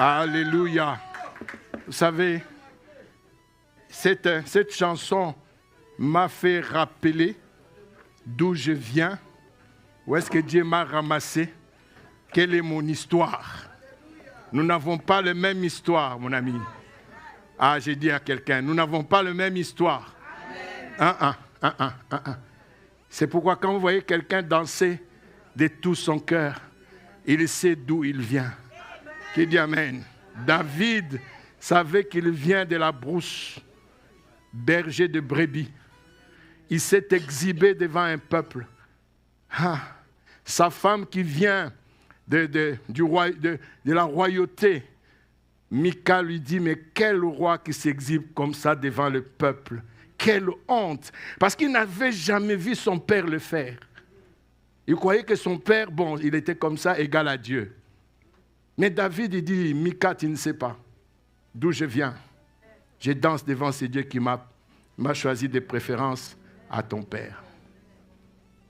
Alléluia. Vous savez, cette chanson m'a fait rappeler d'où je viens, où est-ce que Dieu m'a ramassé, quelle est mon histoire. Nous n'avons pas la même histoire, mon ami. Ah, j'ai dit à quelqu'un, nous n'avons pas la même histoire. C'est pourquoi quand vous voyez quelqu'un danser de tout son cœur, il sait d'où il vient. Qui dit Amen. David savait qu'il vient de la brousse, berger de brebis. Il s'est exhibé devant un peuple. Sa femme qui vient de la royauté, Michal lui dit, mais quel roi qui s'exhibe comme ça devant le peuple. Quelle honte. Parce qu'il n'avait jamais vu son père le faire. Il croyait que son père, bon, il était comme ça, égal à Dieu. Mais David, il dit, Michal, tu ne sais pas d'où je viens. Je danse devant ce Dieu qui m'a choisi de préférence à ton père.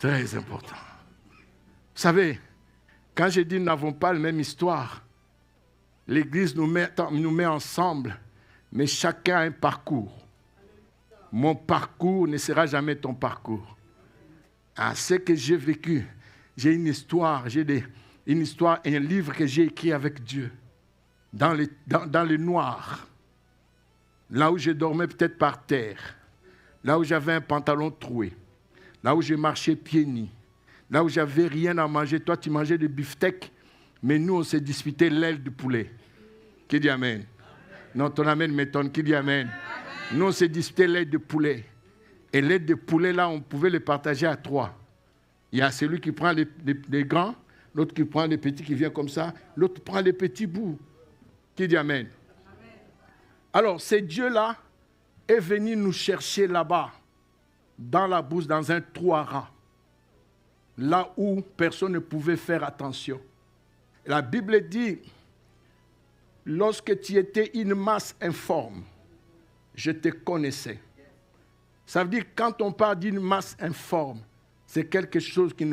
Très important. Vous savez, quand je dis nous n'avons pas la même histoire, l'Église nous met ensemble, mais chacun a un parcours. Mon parcours ne sera jamais ton parcours. Ce que j'ai vécu, j'ai une histoire, une histoire et un livre que j'ai écrit avec Dieu, dans le noir, là où je dormais peut-être par terre, là où j'avais un pantalon troué, là où je marchais pieds nus, là où j'avais rien à manger. Toi, tu mangeais des beefsteaks, mais nous, on s'est disputé l'aile du poulet. Qui dit Amen? Non, ton Amen m'étonne. Qui dit Amen? Nous, on s'est disputé l'aile de poulet. Et l'aile de poulet, là, on pouvait le partager à 3. Il y a celui qui prend les grands, l'autre qui prend les petits qui vient comme ça, l'autre prend les petits bouts. Qui dit Amen? Alors, ce Dieu-là est venu nous chercher là-bas, dans la bourse, dans un trou à rats, là où personne ne pouvait faire attention. La Bible dit, lorsque tu étais une masse informe, je te connaissais. Ça veut dire que quand on parle d'une masse informe, c'est quelque chose qu'on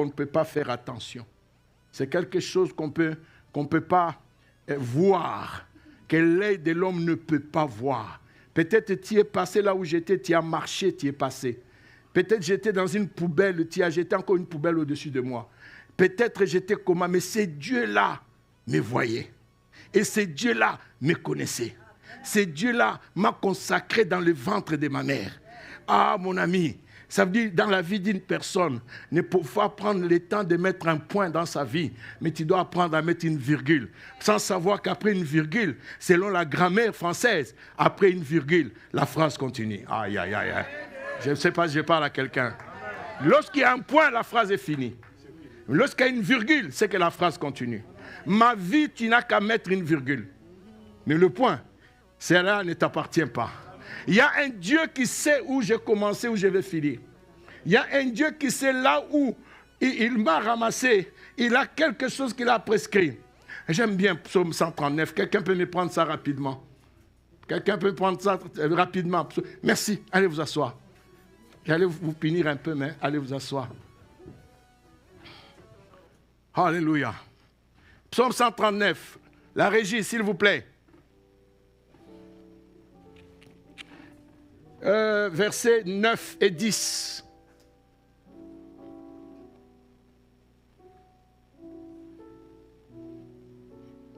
ne peut pas faire attention. C'est quelque chose qu'on peut pas voir, que l'œil de l'homme ne peut pas voir. Peut-être tu es passé là où j'étais, tu as marché, tu es passé. Peut-être j'étais dans une poubelle, tu as jeté encore une poubelle au-dessus de moi. Peut-être j'étais comment, mais ce Dieu-là me voyait. Et ce Dieu-là me connaissait. Ce Dieu-là m'a consacré dans le ventre de ma mère. Ah, mon ami, ça veut dire dans la vie d'une personne, ne faut pas prendre le temps de mettre un point dans sa vie, mais tu dois apprendre à mettre une virgule, sans savoir qu'après une virgule, selon la grammaire française, après une virgule, la phrase continue. Aïe, aïe, aïe, aïe. Je ne sais pas si je parle à quelqu'un. Lorsqu'il y a un point, la phrase est finie. Lorsqu'il y a une virgule, c'est que la phrase continue. Ma vie, tu n'as qu'à mettre une virgule. Mais le point, cela ne t'appartient pas. Il y a un Dieu qui sait où j'ai commencé, où je vais finir. Il y a un Dieu qui sait là où il m'a ramassé. Il a quelque chose qu'il a prescrit. J'aime bien Psaume 139. Quelqu'un peut me prendre ça rapidement? Quelqu'un peut prendre ça rapidement? Merci. Allez vous asseoir. J'allais vous punir un peu, mais allez vous asseoir. Alléluia. Psaume 139. La régie, s'il vous plaît. Versets 9 et 10.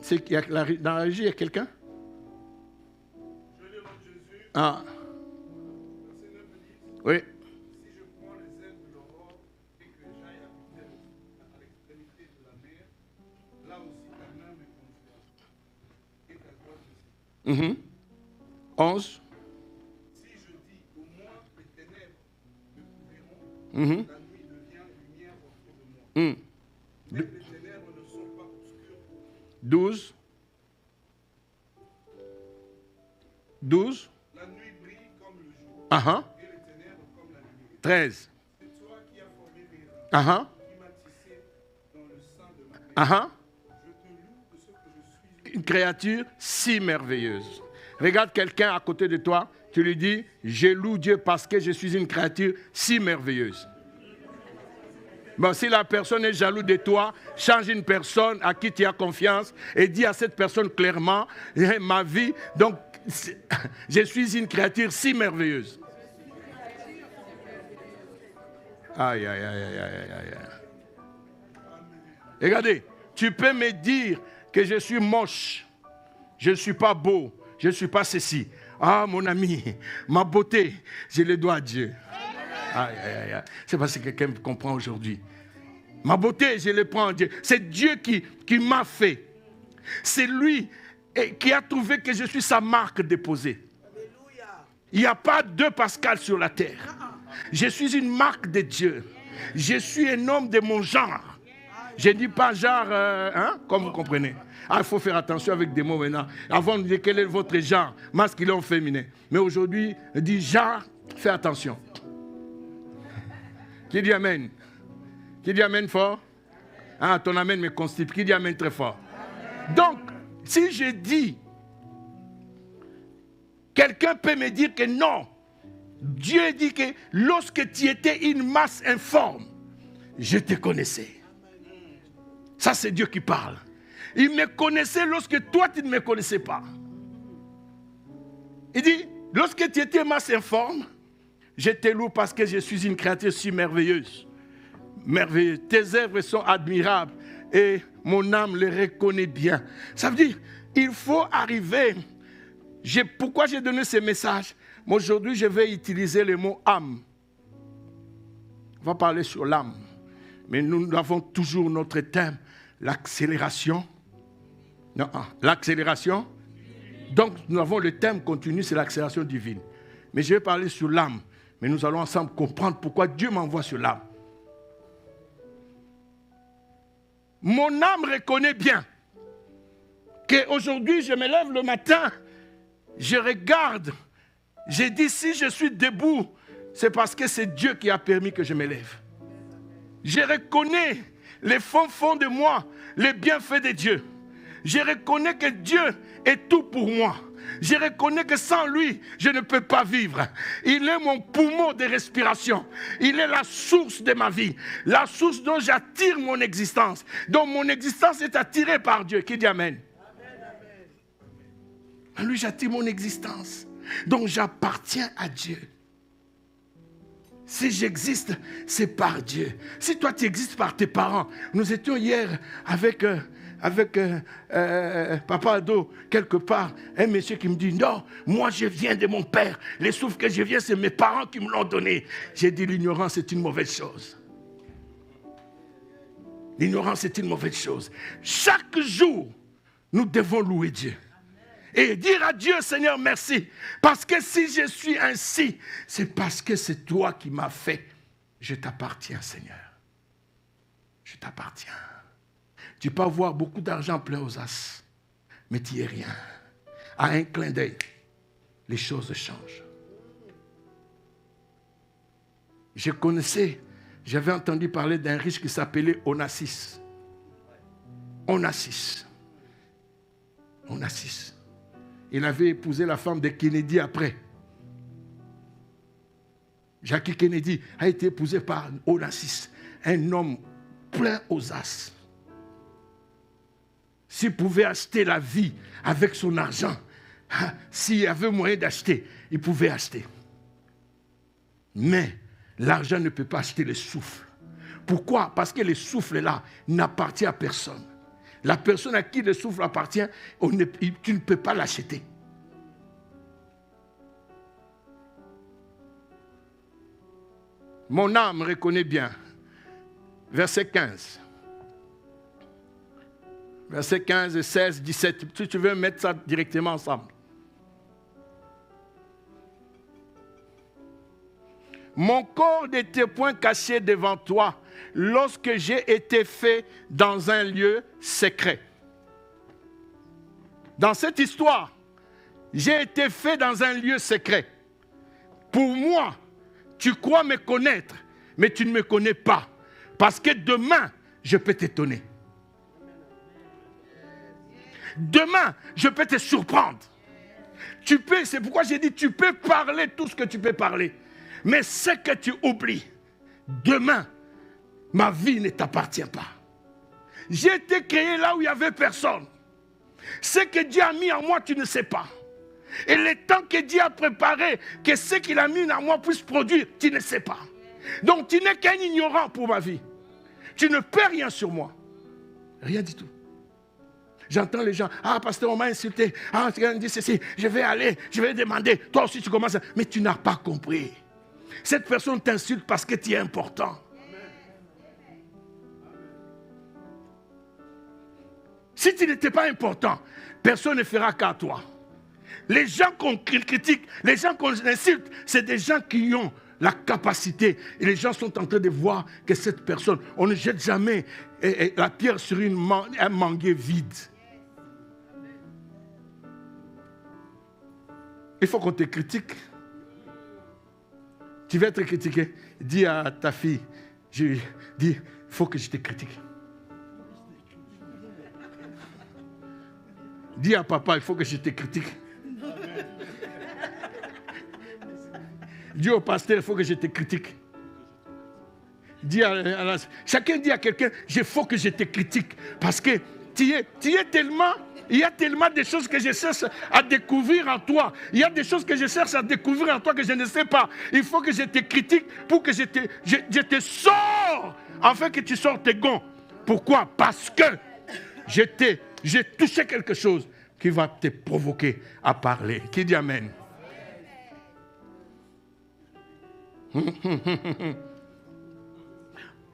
Dans la régie, il y a quelqu'un? Je lis en Jésus. Ah. Verset 9 et 10. Oui. Si je prends les ailes de l'aurore et que j'aille habiter à l'extrémité de la mer, là aussi ta main me conduira et ta droite aussi. 11. Si je dis au moins les ténèbres me couvriront, la nuit devient lumière autour de moi. Mais les ténèbres ne sont pas obscures. 12. 12. La nuit brille comme le jour et les ténèbres comme la nuit. 13. C'est toi qui as formé mes reins, qui m'as tissé dans le sein de ma mère. Je te loue de ce que je suis Une créature si merveilleuse. Regarde quelqu'un à côté de toi, tu lui dis, je loue Dieu parce que je suis une créature si merveilleuse. Bon, si la personne est jalouse de toi, change une personne à qui tu as confiance et dis à cette personne clairement, ma vie, donc je suis une créature si merveilleuse. Aïe, aïe, aïe, aïe, aïe, aïe. Regardez, tu peux me dire que je suis moche, je ne suis pas beau, je ne suis pas ceci. Ah, mon ami, ma beauté, je le dois à Dieu. Aïe, aïe, aïe. C'est parce que quelqu'un me comprend aujourd'hui. Ma beauté, je le prends à Dieu. C'est Dieu qui m'a fait. C'est lui qui a trouvé que je suis sa marque déposée. Il n'y a pas deux Pascal sur la terre. Je suis une marque de Dieu. Je suis un homme de mon genre. Je ne dis pas genre, comme vous comprenez. Ah, il faut faire attention avec des mots maintenant. Avant de dire quel est votre genre, masculin ou féminin. Mais aujourd'hui, on dit genre, fais attention. Qui dit amen? Qui dit amen fort? Ah, ton amen me constipe. Qui dit amen très fort? Donc, si je dis, quelqu'un peut me dire que non. Dieu dit que lorsque tu étais une masse informe, je te connaissais. Ça, c'est Dieu qui parle. Il me connaissait lorsque toi, tu ne me connaissais pas. Il dit, lorsque tu étais masse informe, je te loue parce que je suis une créature si merveilleuse. Merveilleuse. Tes œuvres sont admirables et mon âme les reconnaît bien. Ça veut dire, il faut arriver. Pourquoi j'ai donné ce message? Aujourd'hui, je vais utiliser le mot âme. On va parler sur l'âme. Mais nous avons toujours notre thème, l'accélération. Non, l'accélération. Donc, nous avons le thème continu, c'est l'accélération divine. Mais je vais parler sur l'âme. Mais nous allons ensemble comprendre pourquoi Dieu m'envoie sur l'âme. Mon âme reconnaît bien qu'aujourd'hui, je me lève le matin, je regarde, je dis si je suis debout, c'est parce que c'est Dieu qui a permis que je me lève. Je reconnais les fonds de moi, les bienfaits de Dieu. Je reconnais que Dieu est tout pour moi. Je reconnais que sans lui, je ne peux pas vivre. Il est mon poumon de respiration. Il est la source de ma vie. La source dont j'attire mon existence. Donc mon existence est attirée par Dieu. Qui dit amen? À lui, j'attire mon existence. Donc j'appartiens à Dieu. Si j'existe, c'est par Dieu. Si toi, tu existes par tes parents. Nous étions hier avec Papa Ado, quelque part, un monsieur qui me dit, non, moi je viens de mon père. Les souffles que je viens, c'est mes parents qui me l'ont donné. J'ai dit, l'ignorance est une mauvaise chose. L'ignorance est une mauvaise chose. Chaque jour, nous devons louer Dieu. Et dire à Dieu, Seigneur, merci. Parce que si je suis ainsi, c'est parce que c'est toi qui m'as fait. Je t'appartiens, Seigneur. Je t'appartiens. Tu peux avoir beaucoup d'argent plein aux as, mais tu n'es rien. À un clin d'œil, les choses changent. J'avais entendu parler d'un riche qui s'appelait Onassis. Onassis. Il avait épousé la femme de Kennedy après. Jackie Kennedy a été épousé par Onassis, un homme plein aux as. S'il pouvait acheter la vie avec son argent, s'il avait moyen d'acheter, il pouvait acheter. Mais l'argent ne peut pas acheter le souffle. Pourquoi? Parce que le souffle là n'appartient à personne. La personne à qui le souffle appartient, tu ne peux pas l'acheter. Mon âme reconnaît bien. Verset 15. Verset 15, 16, 17. Si tu veux mettre ça directement ensemble. Mon corps n'était point caché devant toi lorsque j'ai été fait dans un lieu secret. Dans cette histoire, j'ai été fait dans un lieu secret. Pour moi, tu crois me connaître, mais tu ne me connais pas. Parce que demain, je peux t'étonner. Demain, je peux te surprendre. C'est pourquoi j'ai dit, tu peux parler tout ce que tu peux parler. Mais ce que tu oublies, demain, ma vie ne t'appartient pas. J'ai été créé là où il n'y avait personne. Ce que Dieu a mis en moi, tu ne sais pas. Et le temps que Dieu a préparé, que ce qu'il a mis en moi puisse produire, tu ne sais pas. Donc tu n'es qu'un ignorant pour ma vie. Tu ne peux rien sur moi. Rien du tout. J'entends les gens, ah pasteur, on m'a insulté, ah tu as dit ceci, je vais aller, je vais demander, toi aussi tu commences à... Mais tu n'as pas compris. Cette personne t'insulte parce que tu es important. Si tu n'étais pas important, personne ne fera qu'à toi. Les gens qu'on critique, les gens qu'on insulte, c'est des gens qui ont la capacité. Et les gens sont en train de voir que cette personne, on ne jette jamais la pierre sur un manguier vide. Il faut qu'on te critique. Tu veux être critiqué, dis à ta fille, dis, il faut que je te critique. Dis à papa, il faut que je te critique. Dis au pasteur, il faut que je te critique. Dis chacun dit à quelqu'un, il faut que je te critique. Parce que tu es tellement... Il y a tellement de choses que je cherche à découvrir en toi. Il y a des choses que je cherche à découvrir en toi que je ne sais pas. Il faut que je te critique pour que je te sors. Afin que tu sortes tes gonds. Pourquoi? Parce que j'ai touché quelque chose qui va te provoquer à parler. Qui dit Amen?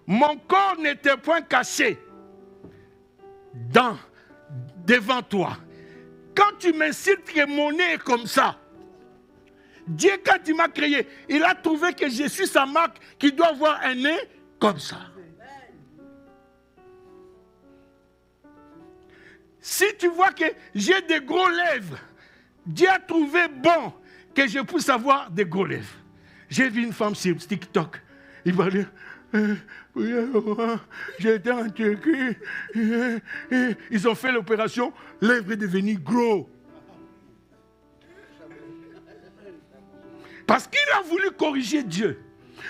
Mon corps n'était point caché devant toi. Quand tu m'insultes que mon nez est comme ça, Dieu, quand il m'a créé, il a trouvé que je suis sa marque qui doit avoir un nez comme ça. Si tu vois que j'ai des gros lèvres, Dieu a trouvé bon que je puisse avoir des gros lèvres. J'ai vu une femme sur TikTok, il va dire, j'étais en Turquie, ils ont fait l'opération, lèvres est devenue gros. Parce qu'il a voulu corriger Dieu.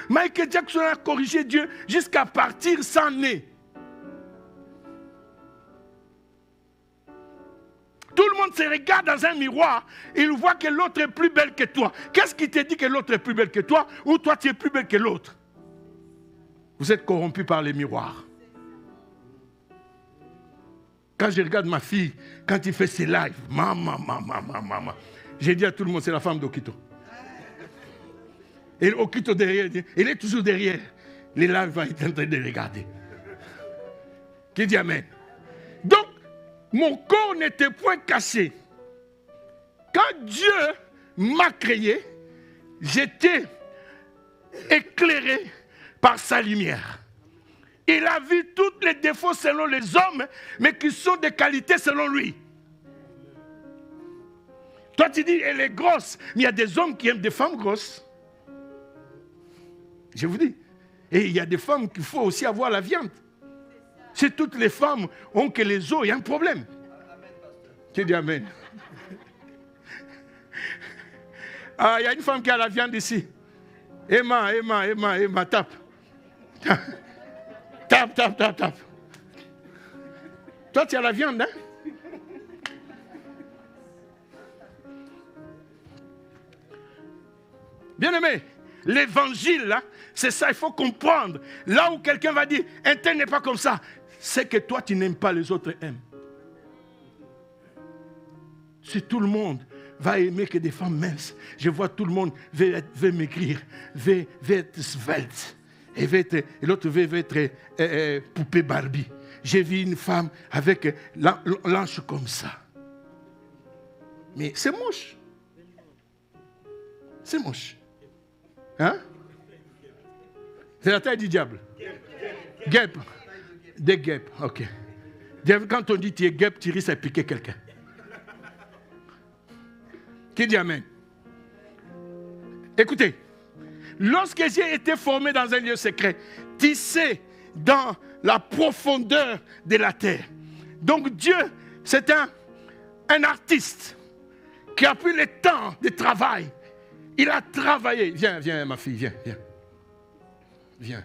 Michael Jackson a corrigé Dieu jusqu'à partir sans nez. Tout le monde se regarde dans un miroir, il voit que l'autre est plus belle que toi. Qu'est-ce qui te dit que l'autre est plus belle que toi ou toi tu es plus belle que l'autre? Vous êtes corrompu par les miroirs. Quand je regarde ma fille, quand il fait ses lives, maman, j'ai dit à tout le monde, c'est la femme d'Okito. Et Okito derrière, il est toujours derrière. Les lives, il est en train de regarder. Qui dit Amen? Donc, mon corps n'était point caché. Quand Dieu m'a créé, j'étais éclairé par sa lumière. Il a vu tous les défauts selon les hommes, mais qui sont des qualités selon lui. Toi tu dis, elle est grosse, mais il y a des hommes qui aiment des femmes grosses. Je vous dis. Et il y a des femmes qu'il faut aussi avoir la viande. Si toutes les femmes ont que les os, il y a un problème. Tu dis Amen. Ah, il y a une femme qui a la viande ici. Emma, tape. Tape. Toi, tu as la viande, hein? Bien-aimé, l'évangile, là, c'est ça, il faut comprendre. Là où quelqu'un va dire, un tel n'est pas comme ça, c'est que toi, tu n'aimes pas, les autres aiment. Si tout le monde va aimer que des femmes minces, je vois tout le monde veut maigrir, veut être svelte, et l'autre veut être poupée Barbie. J'ai vu une femme avec l'anche comme ça. Mais c'est moche. C'est moche. Hein? C'est la taille du diable. Guêpe. Des guêpes, ok. Quand on dit tu es guêpe, tu risques à piquer quelqu'un. Qui dit Amen? Écoutez, lorsque j'ai été formé dans un lieu secret, tissé dans la profondeur de la terre. Donc Dieu, c'est un artiste qui a pris le temps de travail. Il a travaillé. Viens ma fille, viens.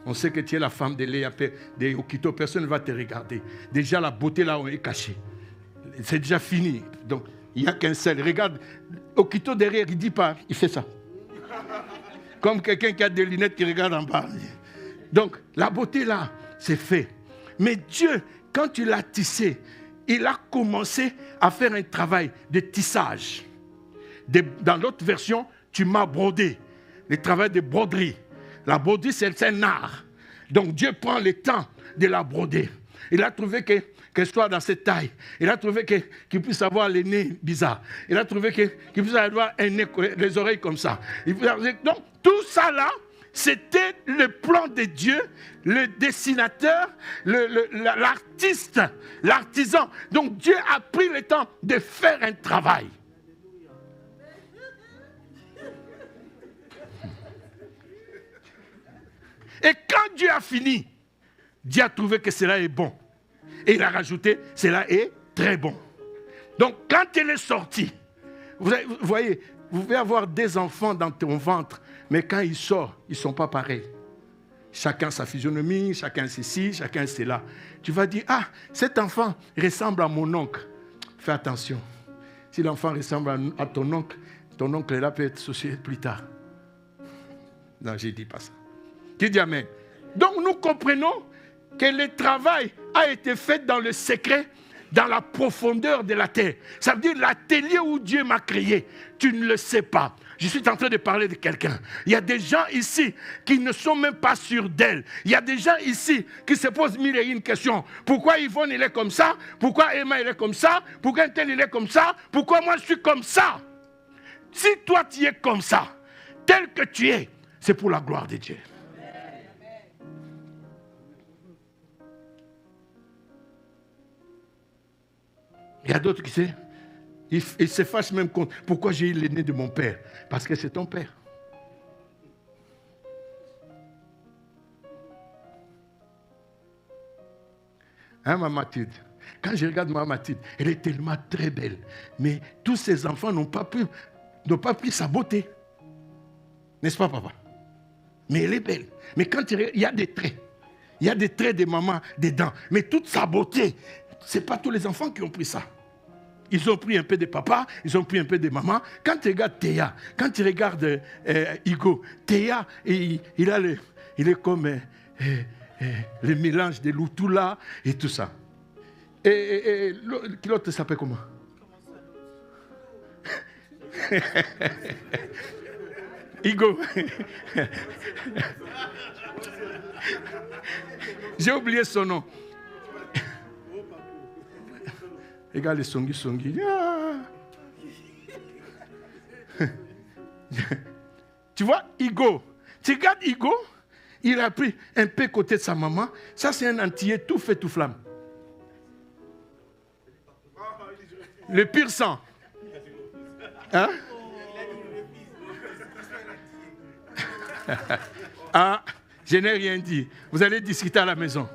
On sait que tu es la femme de Léa, de Okito, personne ne va te regarder. Déjà, la beauté là, on est cachée. C'est déjà fini. Donc, il n'y a qu'un seul. Regarde, Okito derrière, il ne dit pas, il fait ça. Comme quelqu'un qui a des lunettes qui regarde en bas. Donc, la beauté là, c'est fait. Mais Dieu, quand tu l'as tissé, il a commencé à faire un travail de tissage. Dans l'autre version, tu m'as brodé. Le travail de broderie. La broderie, c'est un art. Donc Dieu prend le temps de la broder. Il a trouvé qu'elle soit dans cette taille. Il a trouvé qu'il puisse avoir les nez bizarres. Il a trouvé qu'il puisse avoir un nez, les oreilles comme ça. Donc tout ça là, c'était le plan de Dieu, le dessinateur, l'artiste, l'artisan. Donc Dieu a pris le temps de faire un travail. Et quand Dieu a fini, Dieu a trouvé que cela est bon. Et il a rajouté, cela est très bon. Donc quand elle est sortie, vous voyez, vous pouvez avoir des enfants dans ton ventre, mais quand ils sortent, ils ne sont pas pareils. Chacun sa physionomie, chacun ceci, chacun cela. Tu vas dire, ah, cet enfant ressemble à mon oncle. Fais attention. Si l'enfant ressemble à ton oncle là peut être associé plus tard. Non, je ne dis pas ça. Qui dit amen? Donc nous comprenons que le travail a été fait dans le secret, dans la profondeur de la terre. Ça veut dire l'atelier où Dieu m'a créé. Tu ne le sais pas. Je suis en train de parler de quelqu'un. Il y a des gens ici qui ne sont même pas sûrs d'elle. Il y a des gens ici qui se posent mille et une questions. Pourquoi Yvonne il est comme ça? Pourquoi Emma il est comme ça? Pourquoi un tel il est comme ça? Pourquoi moi je suis comme ça? Si toi tu es comme ça, tel que tu es, c'est pour la gloire de Dieu. Il y a d'autres qui savent, ils se fâchent même contre. Pourquoi j'ai eu l'aîné de mon père? Parce que c'est ton père. Hein, Maman Mathilde? Quand je regarde Maman Mathilde, elle est tellement très belle. Mais tous ses enfants n'ont pas pris sa beauté. N'est-ce pas, papa? Mais elle est belle. Mais quand il y a des traits, il y a des traits de maman dedans. Mais toute sa beauté, ce n'est pas tous les enfants qui ont pris ça. Ils ont pris un peu de papa, ils ont pris un peu de maman. Quand tu regardes Théa, quand tu regardes Hugo, Théa, il est comme le mélange de l'Outoula et tout ça. Et l'autre s'appelle comment? Hugo. J'ai oublié son nom. Regarde les songi. Ah. Tu vois, Hugo. Tu regardes Hugo, il a pris un peu côté de sa maman. Ça, c'est un antillais tout fait, tout flamme. Le pur sang. Hein? Ah, je n'ai rien dit. Vous allez discuter à la maison.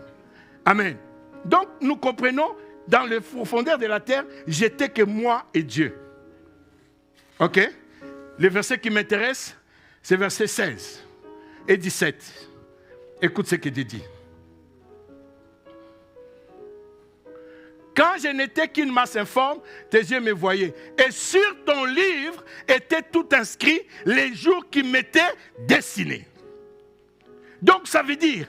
Amen. Donc, nous comprenons, dans les profondeurs de la terre, j'étais que moi et Dieu. Ok? Le verset qui m'intéresse, c'est verset 16 et 17. Écoute ce que Dieu dit. Quand je n'étais qu'une masse informe, tes yeux me voyaient. Et sur ton livre étaient tout inscrits les jours qui m'étaient destinés. Donc ça veut dire,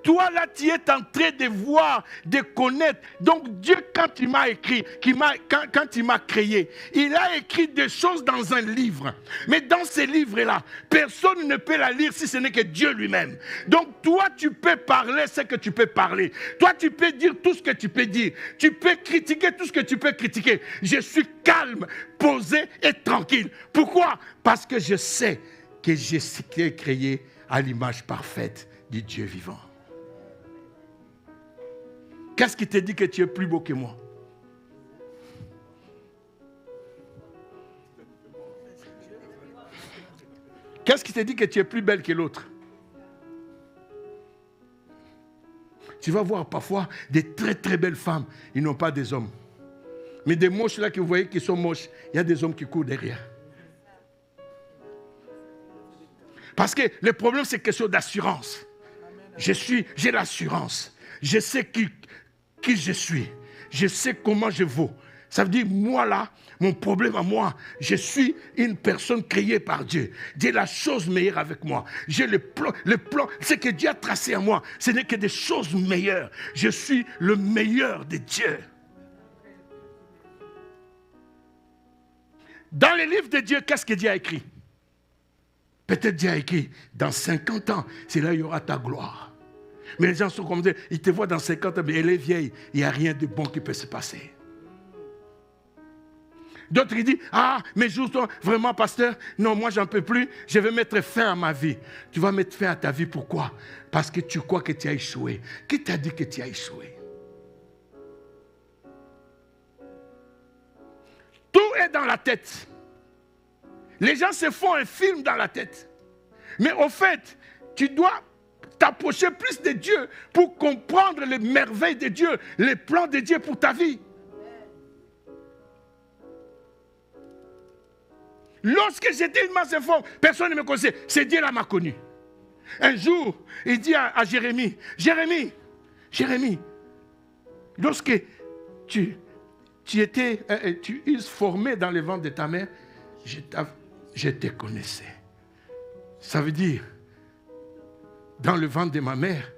toi là tu es en train de voir, de connaître. Donc Dieu quand il m'a écrit, quand il m'a créé, il a écrit des choses dans un livre. Mais dans ces livres-là, personne ne peut la lire si ce n'est que Dieu lui-même. Donc toi tu peux parler ce que tu peux parler. Toi tu peux dire tout ce que tu peux dire. Tu peux critiquer tout ce que tu peux critiquer. Je suis calme, posé et tranquille. Pourquoi? Parce que je sais que j'ai été créé à l'image parfaite du Dieu vivant. Qu'est-ce qui te dit que tu es plus beau que moi? Qu'est-ce qui te dit que tu es plus belle que l'autre? Tu vas voir parfois des très très belles femmes, ils n'ont pas des hommes. Mais des moches là que vous voyez qui sont moches, il y a des hommes qui courent derrière. Parce que le problème, c'est question d'assurance. J'ai l'assurance. Je sais qui je suis. Je sais comment je vaux. Ça veut dire, moi là, mon problème à moi, je suis une personne créée par Dieu. Dieu a la chose meilleure avec moi. J'ai le plan, ce que Dieu a tracé à moi, ce n'est que des choses meilleures. Je suis le meilleur de Dieu. Dans les livres de Dieu, qu'est-ce que Dieu a écrit? Peut-être Dieu a écrit, dans 50 ans, c'est là où il y aura ta gloire. Mais les gens sont comme ça, ils te voient dans 50 ans, mais elle est vieille, il n'y a rien de bon qui peut se passer. D'autres, ils disent, ah, mais juste vraiment, pasteur, non, moi, j'en peux plus, je vais mettre fin à ma vie. Tu vas mettre fin à ta vie, pourquoi? Parce que tu crois que tu as échoué. Qui t'a dit que tu as échoué? Tout est dans la tête. Les gens se font un film dans la tête. Mais au fait, tu dois t'approcher plus de Dieu pour comprendre les merveilles de Dieu, les plans de Dieu pour ta vie. Lorsque j'étais une masse informe, personne ne me connaissait. C'est Dieu là m'a connu. Un jour, il dit à Jérémie, Jérémie, lorsque tu étais formé dans le ventre de ta mère, je te connaissais. Ça veut dire, dans le ventre de ma mère,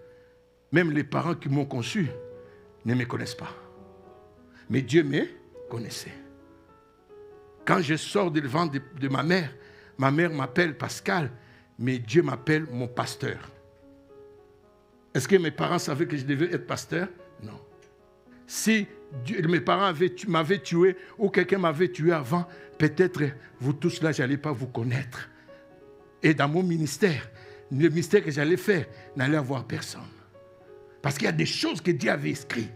même les parents qui m'ont conçu ne me connaissent pas. Mais Dieu me connaissait. Quand je sors du ventre de ma mère m'appelle Pascal, mais Dieu m'appelle mon pasteur. Est-ce que mes parents savaient que je devais être pasteur? Non. Si mes parents m'avaient tué ou quelqu'un m'avait tué avant, peut-être vous tous là, je n'allais pas vous connaître. Et dans mon ministère, le ministère que j'allais faire, n'allait avoir personne. Parce qu'il y a des choses que Dieu avait écrites.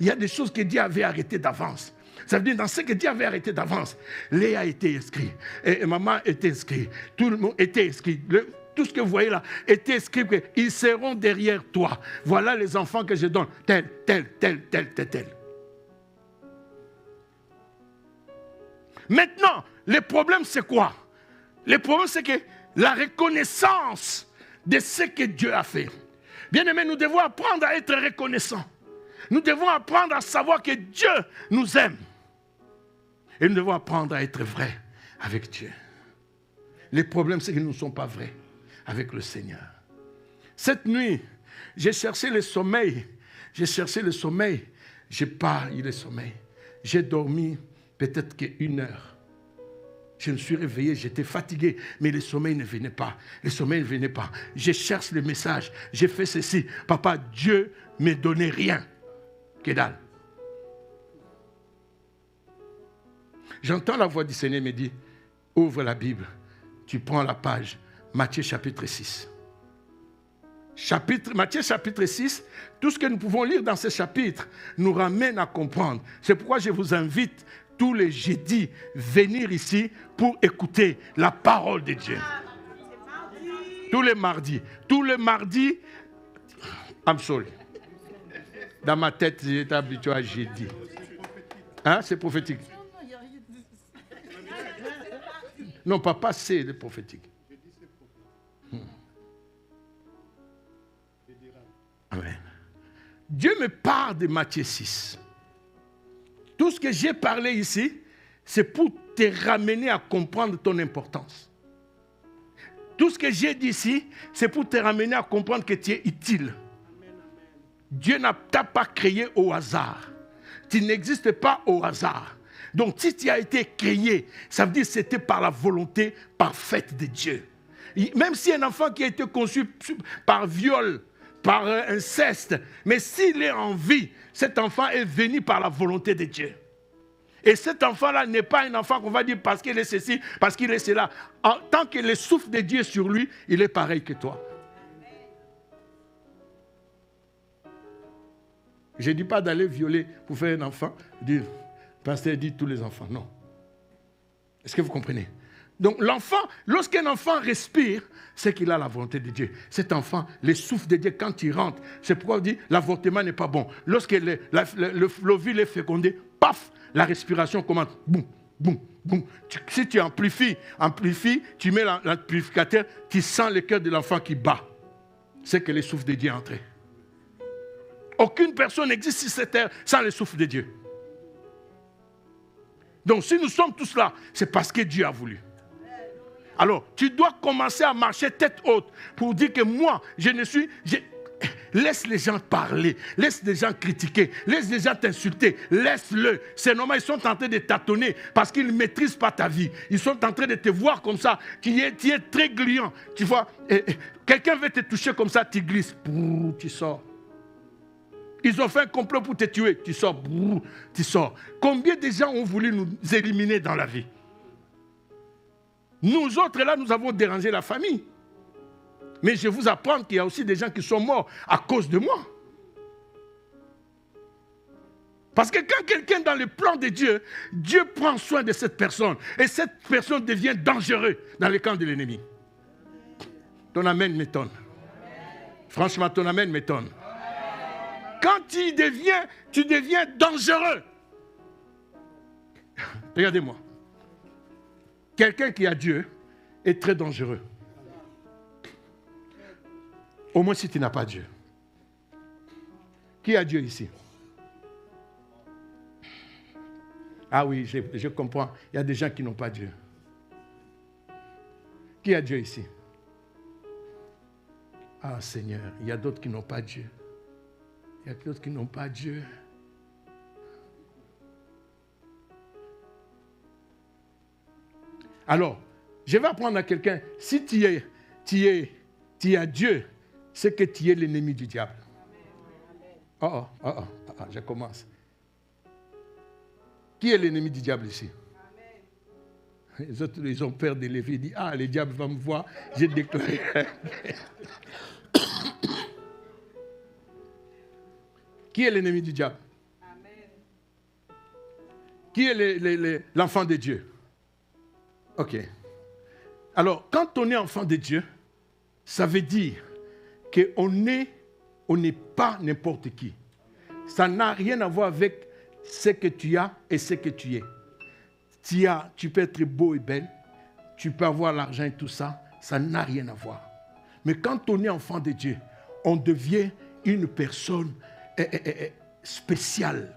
Il y a des choses que Dieu avait arrêtées d'avance. Ça veut dire, dans ce que Dieu avait arrêté d'avance, Léa était inscrit, et maman était inscrit, tout le monde était inscrit. Tout ce que vous voyez là était inscrit, ils seront derrière toi. Voilà les enfants que je donne, tel. Maintenant, le problème c'est quoi? Le problème c'est que la reconnaissance de ce que Dieu a fait. Bien aimé, nous devons apprendre à être reconnaissants. Nous devons apprendre à savoir que Dieu nous aime. Et nous devons apprendre à être vrais avec Dieu. Le problème, c'est que nous ne sommes pas vrais avec le Seigneur. Cette nuit, j'ai cherché le sommeil. J'ai pas eu le sommeil. J'ai dormi peut-être qu'1 heure. Je me suis réveillé, j'étais fatigué, mais le sommeil ne venait pas. Je cherche le message. J'ai fait ceci. Papa, Dieu ne me donnait rien. Que dalle. J'entends la voix du Seigneur me dire, ouvre la Bible, tu prends la page, Matthieu chapitre 6. Matthieu chapitre 6, tout ce que nous pouvons lire dans ce chapitre nous ramène à comprendre. C'est pourquoi je vous invite tous les jeudis venir ici pour écouter la parole de Dieu. Tous les mardis, I'm sorry. Dans ma tête, j'étais habitué à jeudi. Hein, c'est prophétique. Non, papa, c'est le prophétique. Amen. Dieu me parle de Matthieu 6. Tout ce que j'ai parlé ici, c'est pour te ramener à comprendre ton importance. Tout ce que j'ai dit ici, c'est pour te ramener à comprendre que tu es utile. Dieu n'a pas créé au hasard. Tu n'existes pas au hasard. Donc, si tu as été créé, ça veut dire que c'était par la volonté parfaite de Dieu. Même si un enfant qui a été conçu par viol, par inceste, mais s'il est en vie, cet enfant est venu par la volonté de Dieu. Et cet enfant-là n'est pas un enfant qu'on va dire parce qu'il est ceci, parce qu'il est cela. Tant que le souffle de Dieu est sur lui, il est pareil que toi. Je ne dis pas d'aller violer pour faire un enfant. Dire, pasteur dit tous les enfants. Non. Est-ce que vous comprenez? Donc l'enfant, lorsqu'un enfant respire, c'est qu'il a la volonté de Dieu. Cet enfant, le souffle de Dieu, quand il rentre, c'est pourquoi on dit l'avortement n'est pas bon. Lorsque l'ovule est fécondé, paf, la respiration commence. Boum, boum, boum. Si tu amplifies, tu mets l'amplificateur, tu sens le cœur de l'enfant qui bat. c'est que le souffle de Dieu est entré. Aucune personne n'existe sur cette terre sans le souffle de Dieu. Donc si nous sommes tous là, c'est parce que Dieu a voulu. Alors, tu dois commencer à marcher tête haute pour dire que moi, laisse les gens parler, laisse les gens critiquer, laisse les gens t'insulter, laisse-le. C'est normal, ils sont en train de tâtonner parce qu'ils ne maîtrisent pas ta vie. Ils sont en train de te voir comme ça, tu es très gluant. Tu vois, quelqu'un veut te toucher comme ça, tu glisses, tu sors. Ils ont fait un complot pour te tuer, tu sors, tu sors. Combien de gens ont voulu nous éliminer dans la vie? Nous autres, là, nous avons dérangé la famille. Mais je vous apprends qu'il y a aussi des gens qui sont morts à cause de moi. Parce que quand quelqu'un est dans le plan de Dieu, Dieu prend soin de cette personne. Et cette personne devient dangereuse dans le camp de l'ennemi. Ton amen m'étonne. Franchement, ton amen m'étonne. Quand tu deviens dangereux. Regardez-moi. Quelqu'un qui a Dieu est très dangereux. Au moins si tu n'as pas Dieu. Qui a Dieu ici? Ah oui, je comprends. Il y a des gens qui n'ont pas Dieu. Qui a Dieu ici? Ah Seigneur, il y a d'autres qui n'ont pas Dieu. Il y a d'autres qui n'ont pas Dieu. Alors, je vais apprendre à quelqu'un, si tu as Dieu, c'est que tu es l'ennemi du diable. Je commence. Qui est l'ennemi du diable ici? Les autres, ils ont peur de lever, ils disent, le diable va me voir, j'ai déclaré. Qui est l'ennemi du diable? Qui est l'enfant de Dieu? Ok. Alors, quand on est enfant de Dieu, ça veut dire qu'on n'est pas n'importe qui. Ça n'a rien à voir avec ce que tu as et ce que tu es. Tu peux être beau et belle, tu peux avoir l'argent et tout ça, ça n'a rien à voir. Mais quand on est enfant de Dieu, on devient une personne spéciale.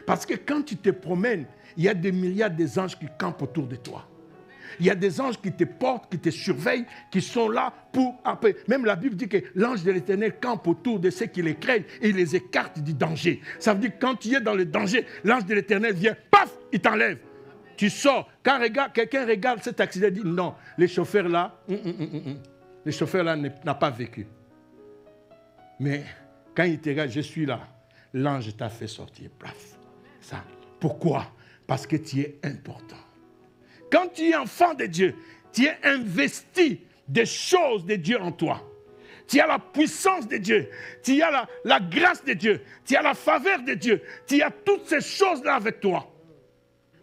Parce que quand tu te promènes, il y a des milliards d'anges qui campent autour de toi. Il y a des anges qui te portent, qui te surveillent, qui sont là pour... Après. Même la Bible dit que l'ange de l'Éternel campe autour de ceux qui les craignent et il les écarte du danger. Ça veut dire que quand tu es dans le danger, l'ange de l'Éternel vient, paf, il t'enlève. Tu sors. Quand quelqu'un regarde cet accident, il dit non, les chauffeurs là, les chauffeurs là n'a pas vécu. Mais quand il te regarde, je suis là, l'ange t'a fait sortir. Paf. Ça. Pourquoi? Parce que tu es important. Quand tu es enfant de Dieu, tu es investi des choses de Dieu en toi. Tu as la puissance de Dieu, tu as la grâce de Dieu, tu as la faveur de Dieu, tu as toutes ces choses-là avec toi.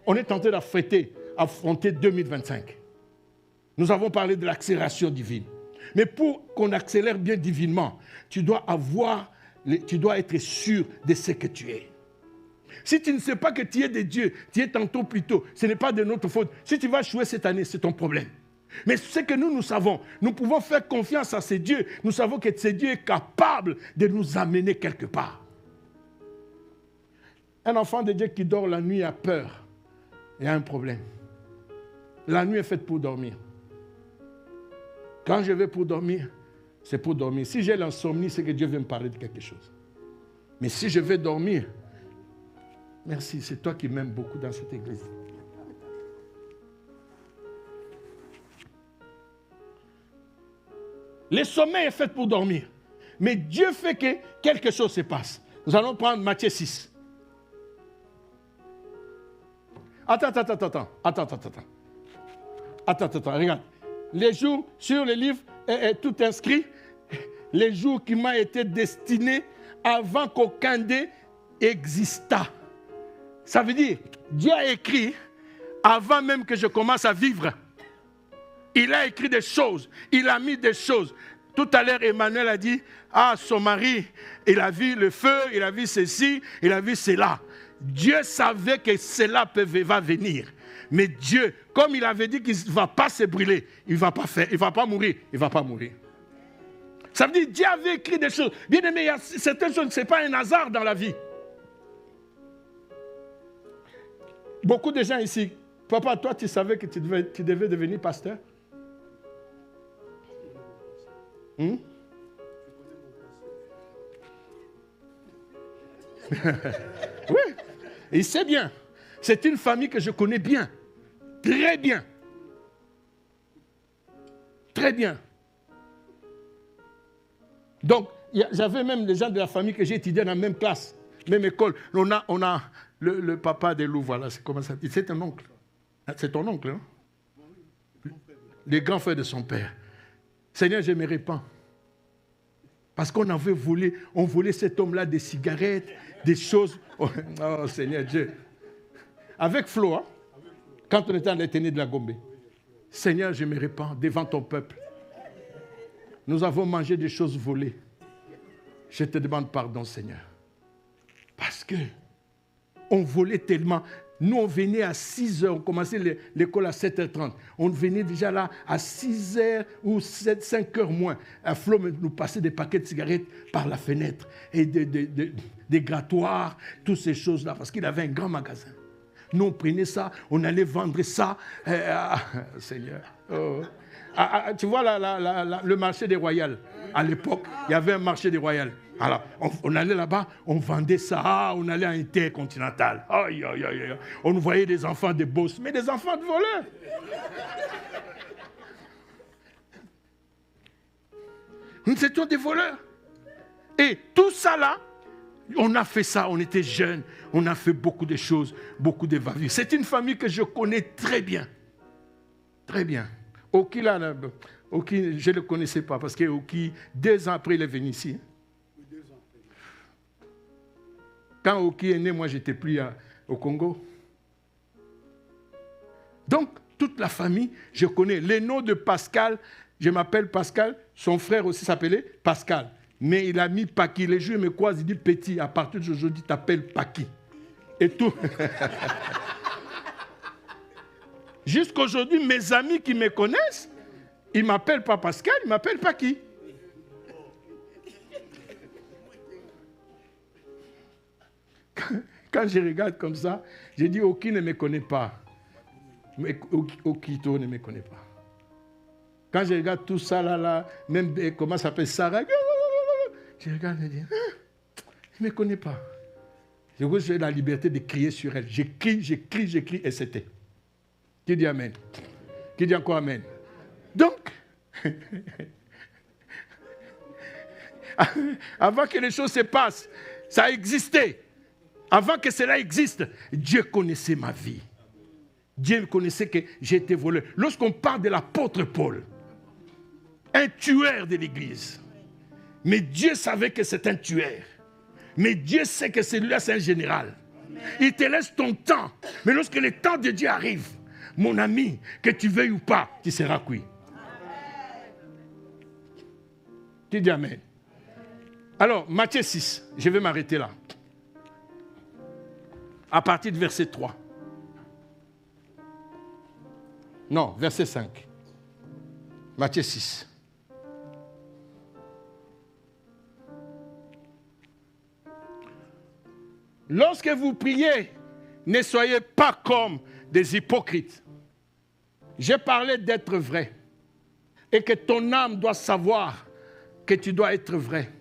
On est en train d'affronter 2025. Nous avons parlé de l'accélération divine. Mais pour qu'on accélère bien divinement, tu dois être sûr de ce que tu es. Si tu ne sais pas que tu es de Dieu, tu es tantôt plutôt, ce n'est pas de notre faute. Si tu vas échouer cette année, c'est ton problème. Mais ce que nous savons, nous pouvons faire confiance à ce Dieu. Nous savons que ce Dieu est capable de nous amener quelque part. Un enfant de Dieu qui dort la nuit a peur. Il y a un problème. La nuit est faite pour dormir. Quand je vais pour dormir, c'est pour dormir. Si j'ai l'insomnie, c'est que Dieu veut me parler de quelque chose. Mais si je vais dormir, merci, c'est toi qui m'aimes beaucoup dans cette église. Le sommeil est fait pour dormir. Mais Dieu fait que quelque chose se passe. Nous allons prendre Matthieu 6. Attends, regarde. Les jours sur le livre est tout inscrit. Les jours qui m'ont été destinés avant qu'aucun d'eux existât. Ça veut dire, Dieu a écrit avant même que je commence à vivre. Il a écrit des choses, il a mis des choses. Tout à l'heure, Emmanuel a dit, son mari, il a vu le feu, il a vu ceci, il a vu cela. Dieu savait que cela va venir. Mais Dieu, comme il avait dit qu'il ne va pas se brûler, il ne va pas mourir. Ça veut dire Dieu avait écrit des choses. Bien aimé, il y a certaines choses, ce n'est pas un hasard dans la vie. Beaucoup de gens ici, papa, toi, tu savais que tu devais devenir pasteur? Oui, il sait bien. C'est une famille que je connais bien. Très bien. Très bien. Donc, j'avais même des gens de la famille que j'ai étudié dans la même classe, même école. On a le papa des loups, voilà, c'est comment ça dit. C'est un oncle. C'est ton oncle, hein? Les grands frères de son père. Seigneur, je me répands. Parce qu'on avait volé, on volait cet homme-là des cigarettes, des choses. Oh Seigneur Dieu. Avec Flo, hein, quand on était dans les ténèbres de la Gombe. Seigneur, je me répands devant ton peuple. Nous avons mangé des choses volées. Je te demande pardon, Seigneur. Parce que on volait tellement. Nous, on venait à 6h, on commençait l'école à 7h30. On venait déjà là à 6h ou 5h moins. À Flo nous passait des paquets de cigarettes par la fenêtre et des grattoirs, toutes ces choses-là, parce qu'il avait un grand magasin. Nous, on prenait ça, on allait vendre ça. Seigneur. Oh. Tu vois le marché des Royales. À l'époque, il y avait un marché des Royales. Alors, on allait là-bas, on vendait ça, on allait à Intercontinental. Aïe, aïe, aïe, aïe. On voyait des enfants de boss, mais des enfants de voleurs. Nous étions des voleurs. Et tout ça là, on a fait ça, on était jeunes, on a fait beaucoup de choses, beaucoup de va-vite. C'est une famille que je connais très bien. Très bien. Oki, là, Oki, je ne le connaissais pas parce que Oki, 2 ans après, il est venu ici. Quand Oki est né, moi, j'étais plus au Congo. Donc, toute la famille, je connais. Les noms de Pascal, je m'appelle Pascal, son frère aussi s'appelait Pascal. Mais il a mis Paki. Les jours, il me croise, il dit petit, à partir d'aujourd'hui, tu t'appelles Paki. Et tout. Jusqu'aujourd'hui, mes amis qui me connaissent, ils ne m'appellent pas Pascal, ils m'appellent Paki. Quand je regarde comme ça, je dis, Oki ne me connaît pas. Okito ne me connaît pas. Quand je regarde tout ça, là, même comment ça s'appelle Sarah, je regarde et je dis, il ne me connaît pas. J'ai la liberté de crier sur elle. J'écris, et c'était. Qui dit Amen? Qui dit encore Amen? Donc, avant que les choses se passent, ça a existé. Avant que cela existe, Dieu connaissait ma vie. Dieu connaissait que j'étais voleur. Lorsqu'on parle de l'apôtre Paul, un tueur de l'église, mais Dieu savait que c'est un tueur. Mais Dieu sait que celui-là, c'est un général. Il te laisse ton temps. Mais lorsque le temps de Dieu arrive, mon ami, que tu veuilles ou pas, tu seras cuit. Tu dis Amen. Alors, Matthieu 6, je vais m'arrêter là. À partir du verset 3. Non, verset 5. Matthieu 6. Lorsque vous priez, ne soyez pas comme des hypocrites. J'ai parlé d'être vrai. Et que ton âme doit savoir que tu dois être vrai.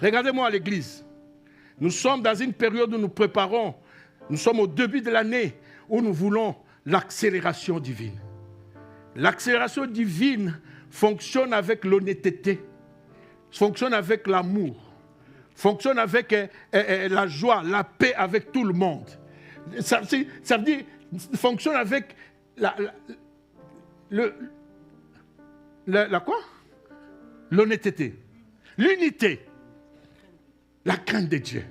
Regardez-moi à l'église. Nous sommes dans une période où nous préparons, nous sommes au début de l'année où nous voulons l'accélération divine. L'accélération divine fonctionne avec l'honnêteté, fonctionne avec l'amour, fonctionne avec la joie, la paix avec tout le monde. Ça veut dire, fonctionne avec la quoi? L'honnêteté, l'unité, la crainte de Dieu.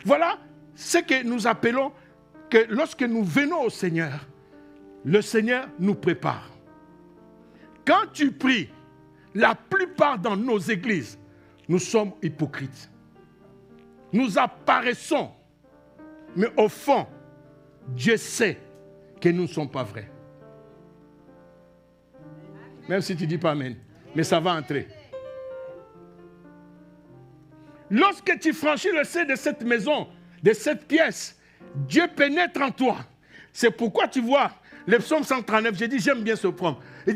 Voilà ce que nous appelons que lorsque nous venons au Seigneur, le Seigneur nous prépare. Quand tu pries, la plupart dans nos églises, nous sommes hypocrites. Nous apparaissons, mais au fond, Dieu sait que nous ne sommes pas vrais. Même si tu ne dis pas Amen, mais ça va entrer. Lorsque tu franchis le seuil de cette maison, de cette pièce, Dieu pénètre en toi. C'est pourquoi tu vois, le psaume 139, j'ai dit, j'aime bien ce psaume. Il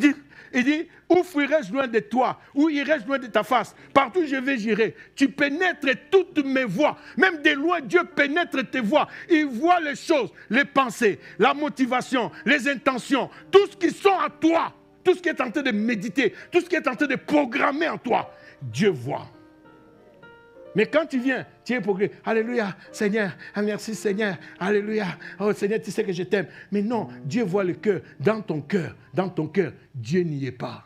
dit, où fuirai-je loin de toi? Où irai-je loin de ta face? Partout où je vais, j'irai. Tu pénètres toutes mes voies. Même de loin, Dieu pénètre tes voies. Il voit les choses, les pensées, la motivation, les intentions, tout ce qui sont à toi, tout ce qui est en train de méditer, tout ce qui est en train de programmer en toi. Dieu voit. Mais quand tu viens, tu es hypocrite. Alléluia, Seigneur, merci Seigneur, alléluia. Oh Seigneur, tu sais que je t'aime. Mais non, Dieu voit le cœur. Dans ton cœur, Dieu n'y est pas.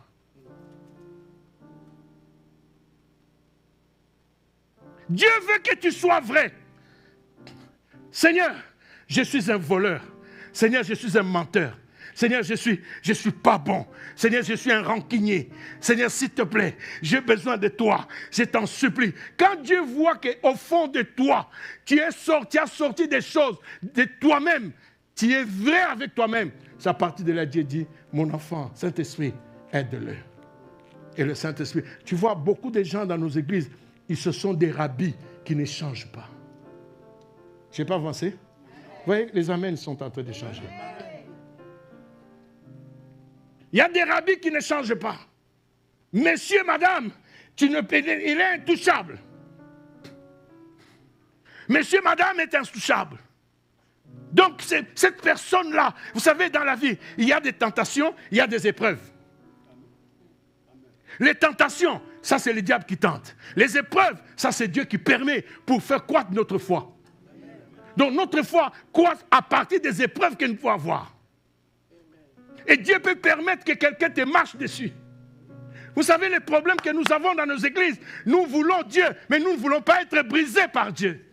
Dieu veut que tu sois vrai. Seigneur, je suis un voleur. Seigneur, je suis un menteur. Seigneur, je suis pas bon. Seigneur, je suis un rancunier. Seigneur, s'il te plaît, j'ai besoin de toi. Je t'en supplie. Quand Dieu voit qu'au fond de toi, tu as sorti des choses de toi-même, tu es vrai avec toi-même, c'est à partir de là Dieu dit, mon enfant, Saint-Esprit, aide-le. Et le Saint-Esprit, tu vois, beaucoup de gens dans nos églises, ils se sont des rabbis qui ne changent pas. Je n'ai pas avancé? Vous voyez, les amens sont en train de changer. Il y a des rabbis qui ne changent pas. Monsieur, madame, il est intouchable. Monsieur, madame est intouchable. Donc, cette personne-là, vous savez, dans la vie, il y a des tentations, il y a des épreuves. Les tentations, ça c'est le diable qui tente. Les épreuves, ça c'est Dieu qui permet pour faire croître notre foi. Donc, notre foi croît à partir des épreuves que nous pouvons avoir. Et Dieu peut permettre que quelqu'un te marche dessus. Vous savez les problèmes que nous avons dans nos églises. Nous voulons Dieu, mais nous ne voulons pas être brisés par Dieu.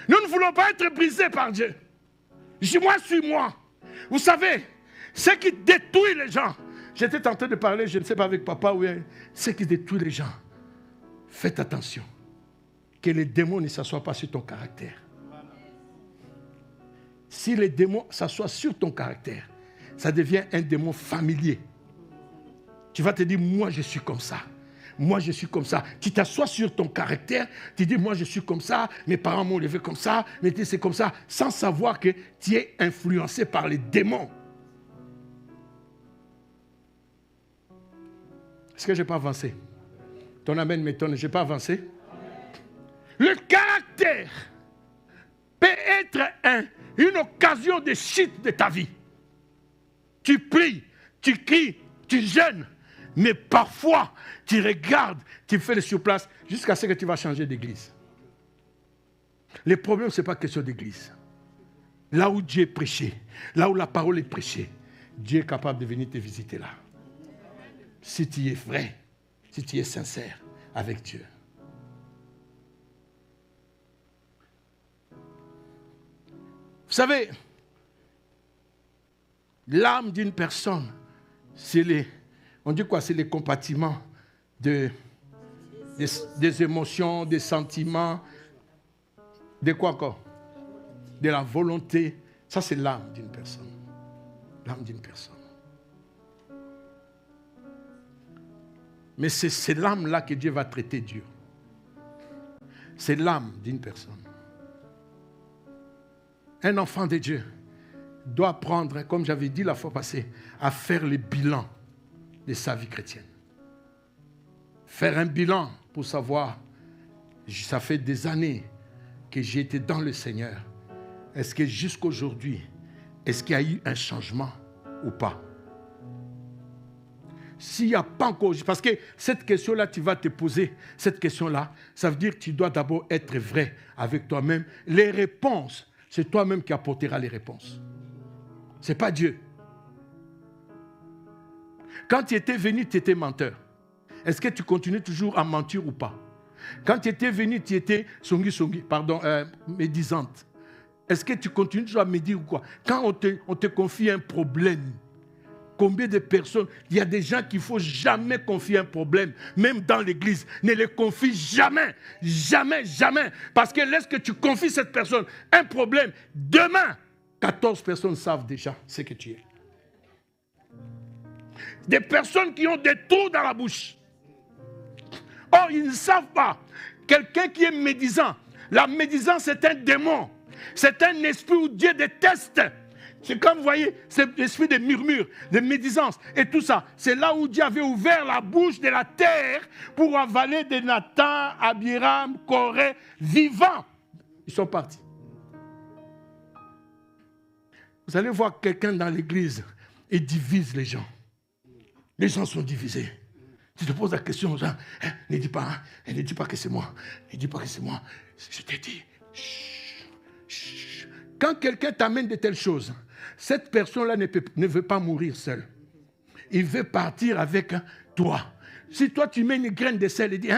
Nous ne voulons pas être brisés par Dieu. Moi, suis-moi. Vous savez, ce qui détruit les gens. J'étais en train de parler, je ne sais pas avec papa, ou ce qui détruit les gens. Faites attention. Que les démons ne s'assoient pas sur ton caractère. Si les démons s'assoient sur ton caractère, ça devient un démon familier. Tu vas te dire, moi je suis comme ça. Moi je suis comme ça. Tu t'assois sur ton caractère, tu dis, moi je suis comme ça, mes parents m'ont élevé comme ça, mais c'est comme ça, sans savoir que tu es influencé par les démons. Est-ce que je n'ai pas avancé? Ton amen m'étonne, je n'ai pas avancé? Le caractère peut être une occasion de chute de ta vie. Tu pries, tu cries, tu jeûnes, mais parfois tu regardes, tu fais le surplace jusqu'à ce que tu vas changer d'église. Le problème, ce n'est pas question d'église. Là où Dieu est prêché, là où la parole est prêchée, Dieu est capable de venir te visiter là. Si tu es vrai, si tu es sincère avec Dieu. Vous savez, l'âme d'une personne, on dit quoi? C'est les compartiments des émotions, des sentiments, de quoi encore? De la volonté. Ça, c'est l'âme d'une personne. L'âme d'une personne. Mais c'est l'âme-là que Dieu va traiter dur. C'est l'âme d'une personne. Un enfant de Dieu doit apprendre, comme j'avais dit la fois passée, à faire le bilan de sa vie chrétienne. Faire un bilan pour savoir, ça fait des années que j'ai été dans le Seigneur. Est-ce que jusqu'à aujourd'hui, est-ce qu'il y a eu un changement ou pas? S'il n'y a pas encore, parce que cette question-là, tu vas te poser, cette question-là, ça veut dire que tu dois d'abord être vrai avec toi-même. Les réponses, c'est toi-même qui apporteras les réponses. Ce n'est pas Dieu. Quand tu étais venu, tu étais menteur. Est-ce que tu continues toujours à mentir ou pas? Quand tu étais venu, tu étais médisante. Est-ce que tu continues toujours à médire ou quoi? Quand on te confie un problème, combien de personnes, il y a des gens qu'il ne faut jamais confier un problème, même dans l'église. Ne les confie jamais, jamais, jamais. Parce que lorsque tu confies cette personne un problème, demain, 14 personnes savent déjà ce que tu es. Des personnes qui ont des trous dans la bouche. Or, ils ne savent pas. Quelqu'un qui est médisant, la médisance c'est un démon. C'est un esprit où Dieu déteste. C'est comme vous voyez, c'est l'esprit de murmure, de médisance et tout ça. C'est là où Dieu avait ouvert la bouche de la terre pour avaler des Nathan, Abiram, Corée, vivants. Ils sont partis. Vous allez voir quelqu'un dans l'église et divise les gens. Les gens sont divisés. Tu te poses la question, genre, ne dis pas, ne dis pas que c'est moi. Ne dis pas que c'est moi. Je t'ai dit, chut, chut. Quand quelqu'un t'amène de telles choses, cette personne-là ne veut pas mourir seule. Il veut partir avec toi. Si toi, tu mets une graine de sel et dis,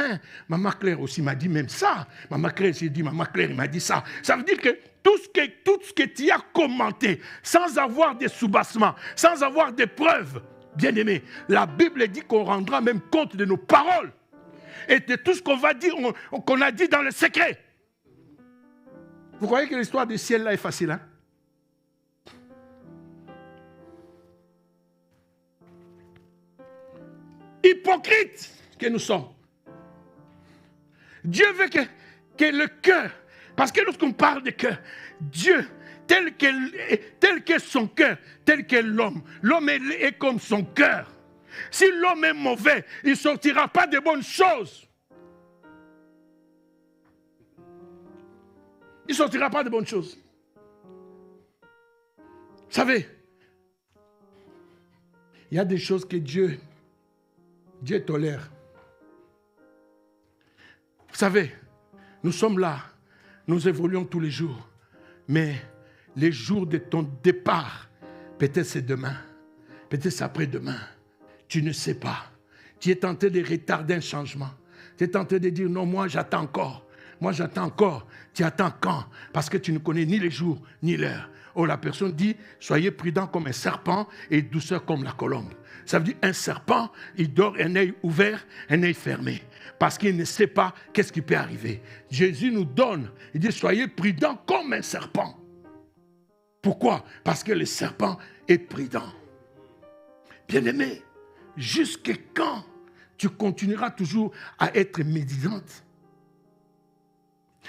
Maman Claire aussi m'a dit même ça. Maman Claire, j'ai dit, Maman Claire, il m'a dit ça. Ça veut dire que tout ce que tu as commenté, sans avoir des soubassements, sans avoir des preuves, bien aimé, la Bible dit qu'on rendra même compte de nos paroles. Et de tout ce qu'on va dire, qu'on a dit dans le secret. Vous croyez que l'histoire du ciel là est facile, hein? Hypocrites que nous sommes. Dieu veut que le cœur, parce que lorsqu'on parle de cœur, Dieu, tel qu'est son cœur, tel qu'est l'homme, l'homme est comme son cœur. Si l'homme est mauvais, il ne sortira pas de bonnes choses. Il ne sortira pas de bonnes choses. Vous savez, il y a des choses que Dieu tolère. Vous savez, nous sommes là, nous évoluons tous les jours, mais les jours de ton départ, peut-être c'est demain, peut-être c'est après-demain, tu ne sais pas. Tu es tenté de retarder un changement. Tu es tenté de dire non, moi j'attends encore. Moi j'attends encore. Tu attends quand? Parce que tu ne connais ni les jours ni l'heure. Oh, la personne dit, soyez prudent comme un serpent et douceur comme la colombe. Ça veut dire un serpent, il dort un œil ouvert, un œil fermé. Parce qu'il ne sait pas qu'est-ce qui peut arriver. Jésus nous donne, il dit, soyez prudent comme un serpent. Pourquoi? Parce que le serpent est prudent. Bien-aimé, jusqu'à quand tu continueras toujours à être médisante?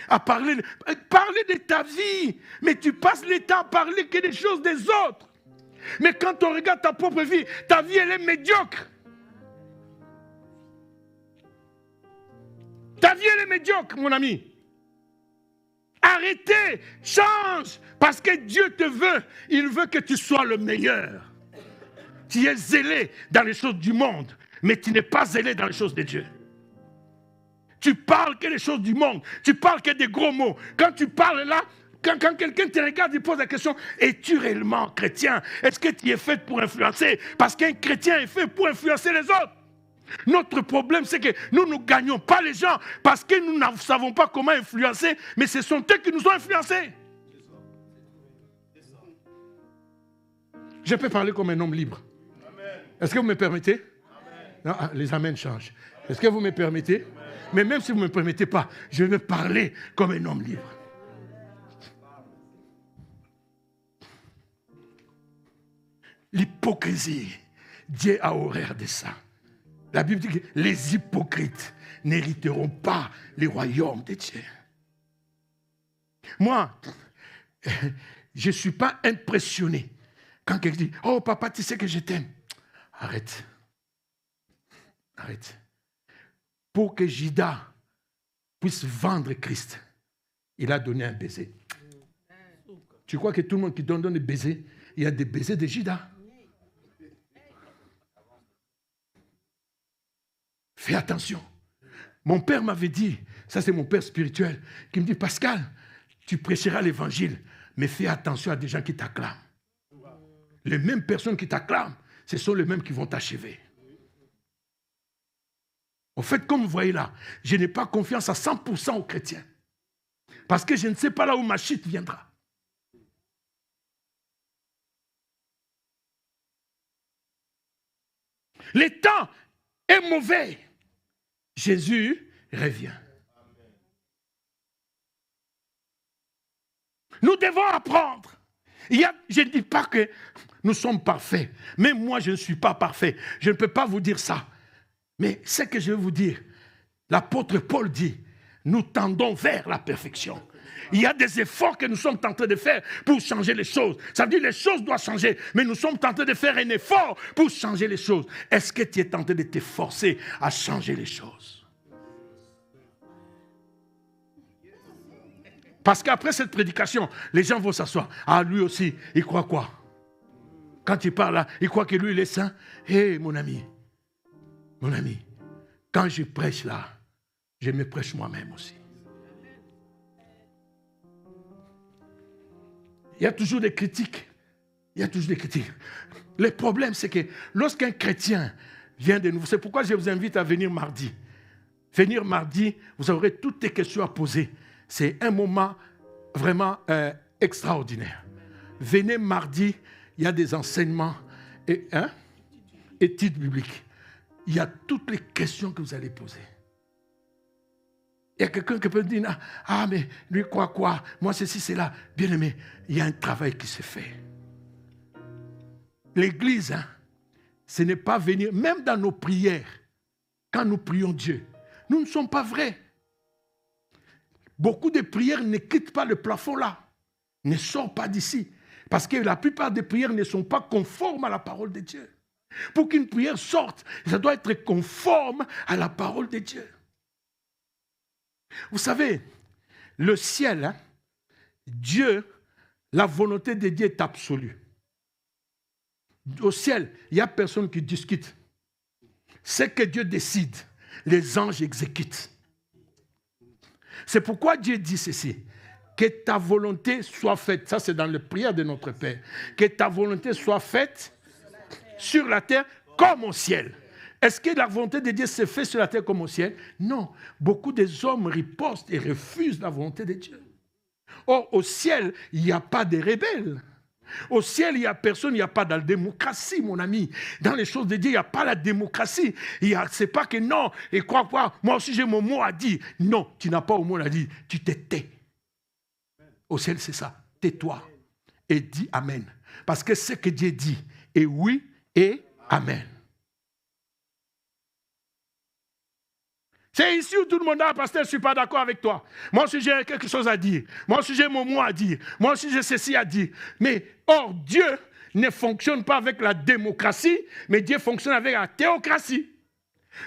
À parler de ta vie, mais tu passes le temps à parler que des choses des autres. Mais quand on regarde ta propre vie, ta vie elle est médiocre. Ta vie elle est médiocre, mon ami. Arrêtez, change, parce que Dieu te veut, il veut que tu sois le meilleur. Tu es zélé dans les choses du monde, mais tu n'es pas zélé dans les choses de Dieu. Tu parles que des choses du monde, tu parles que des gros mots. Quand tu parles là, quand quelqu'un te regarde, il pose la question, es-tu réellement chrétien? Est-ce que tu es fait pour influencer? Parce qu'un chrétien est fait pour influencer les autres. Notre problème, c'est que nous ne gagnons pas les gens parce que nous ne savons pas comment influencer, mais ce sont eux qui nous ont influencés. Je peux parler comme un homme libre. Est-ce que vous me permettez? Non, les amens changent. Est-ce que vous me permettez? Mais même si vous ne me permettez pas, je vais parler comme un homme libre. L'hypocrisie, Dieu a horreur de ça. La Bible dit que les hypocrites n'hériteront pas les royaumes de Dieu. Moi, je ne suis pas impressionné quand quelqu'un dit « Oh papa, tu sais que je t'aime. » Arrête. Arrête. Pour que Judas puisse vendre Christ, il a donné un baiser. Tu crois que tout le monde qui donne des baisers, il y a des baisers de Judas? Fais attention. Mon père m'avait dit, ça c'est mon père spirituel, qui me dit, Pascal, tu prêcheras l'évangile, mais fais attention à des gens qui t'acclament. Les mêmes personnes qui t'acclament, ce sont les mêmes qui vont t'achever. En fait, comme vous voyez là, je n'ai pas confiance à 100% aux chrétiens. Parce que je ne sais pas là où ma chute viendra. Le temps est mauvais. Jésus revient. Nous devons apprendre Je ne dis pas que nous sommes parfaits. Même moi, je ne suis pas parfait. Je ne peux pas vous dire ça. Mais ce que je veux vous dire, l'apôtre Paul dit, nous tendons vers la perfection. Il y a des efforts que nous sommes en train de faire pour changer les choses. Ça veut dire que les choses doivent changer, mais nous sommes en train de faire un effort pour changer les choses. Est-ce que tu es en train de t'efforcer à changer les choses? Parce qu'après cette prédication, les gens vont s'asseoir. Ah, lui aussi, il croit quoi? Quand il parle là, il croit que lui, il est saint. Hé, mon ami, quand je prêche là, je me prêche moi-même aussi. Il y a toujours des critiques. Le problème, c'est que lorsqu'un chrétien vient de nous... C'est pourquoi je vous invite à venir mardi. Venir mardi, vous aurez toutes les questions à poser. C'est un moment vraiment extraordinaire. Venez mardi, il y a des enseignements, études bibliques. Il y a toutes les questions que vous allez poser. Il y a quelqu'un qui peut dire, ah mais lui croit quoi? Moi ceci, c'est là. Bien aimé, il y a un travail qui se fait. L'église, ce n'est pas venir, même dans nos prières, quand nous prions Dieu, nous ne sommes pas vrais. Beaucoup de prières ne quittent pas le plafond là, ne sortent pas d'ici. Parce que la plupart des prières ne sont pas conformes à la parole de Dieu. Pour qu'une prière sorte, ça doit être conforme à la parole de Dieu. Vous savez, le ciel, Dieu, la volonté de Dieu est absolue. Au ciel, il n'y a personne qui discute. Ce que Dieu décide, les anges exécutent. C'est pourquoi Dieu dit ceci. Que ta volonté soit faite. Ça, c'est dans la prière de notre Père. Que ta volonté soit faite sur la terre comme au ciel. Est-ce que la volonté de Dieu se fait sur la terre comme au ciel? Non. Beaucoup des hommes ripostent et refusent la volonté de Dieu. Or, au ciel, il n'y a pas de rebelles. Au ciel, il n'y a personne, il n'y a pas de démocratie, mon ami. Dans les choses de Dieu, il n'y a pas la démocratie. Ce n'est pas que non, et crois quoi, moi aussi j'ai mon mot à dire. Non, tu n'as pas au mot à dire, tu te tais. Au ciel, c'est ça. Tais-toi et dis Amen. Parce que ce que Dieu dit est oui et Amen. C'est ici où tout le monde a, pasteur, je ne suis pas d'accord avec toi. Moi aussi, j'ai quelque chose à dire. Moi aussi, j'ai mon mot à dire. Moi aussi, j'ai ceci à dire. Mais, or, Dieu ne fonctionne pas avec la démocratie, mais Dieu fonctionne avec la théocratie.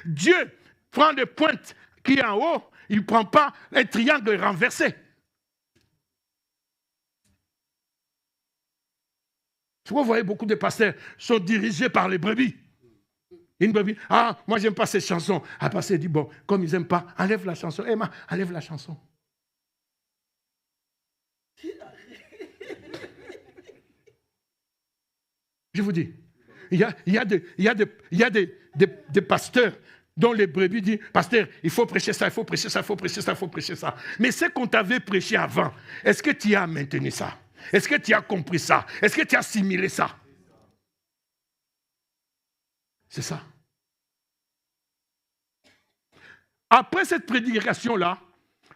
Dieu prend des pointes qui est en haut, il ne prend pas un triangle renversé. Vous voyez, beaucoup de pasteurs sont dirigés par les brebis. Une brebis, ah, moi j'aime pas cette chanson. Ah, pasteur dit, bon, comme ils n'aiment pas, enlève la chanson. Emma, enlève la chanson. Je vous dis, il y a des pasteurs dont les brebis disent, pasteur, il faut prêcher ça, il faut prêcher ça, il faut prêcher ça, il faut prêcher ça. Mais ce qu'on t'avait prêché avant, est-ce que tu as maintenu ça? Est-ce que tu as compris ça? Est-ce que tu as assimilé ça? C'est ça. Après cette prédication-là,